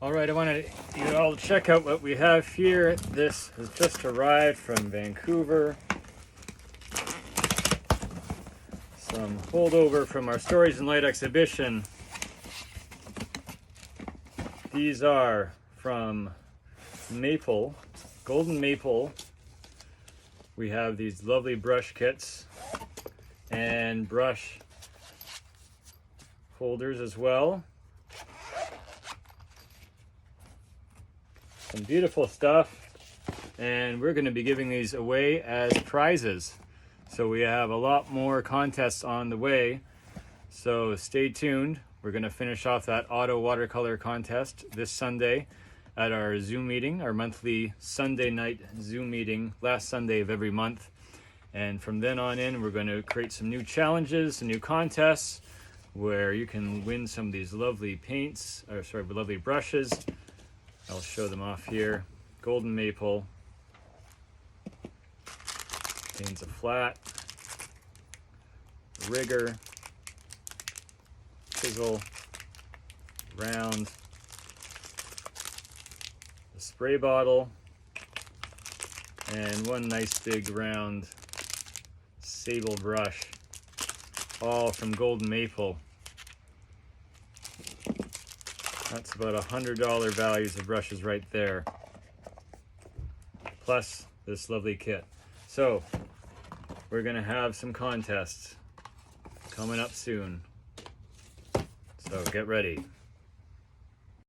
All right, I want you all to check out what we have here. This has just arrived from Vancouver. Some holdover from our Stories in Light exhibition. These are from maple, golden maple. We have these lovely brush kits and brush holders as well. Some beautiful stuff, and we're going to be giving these away as prizes. So we have a lot more contests on the way, so stay tuned. We're going to finish off that auto watercolor contest this Sunday at our Zoom meeting, our monthly Sunday night Zoom meeting, last Sunday of every month. And from then on in, we're going to create some new challenges, some new contests where you can win some of these lovely paints, lovely brushes. I'll show them off here. Golden maple, panes of flat, rigger, chisel, round, the spray bottle, and one nice big round sable brush, all from golden maple. That's about $100 values of brushes right there, plus this lovely kit. So we're gonna have some contests coming up soon, so get ready.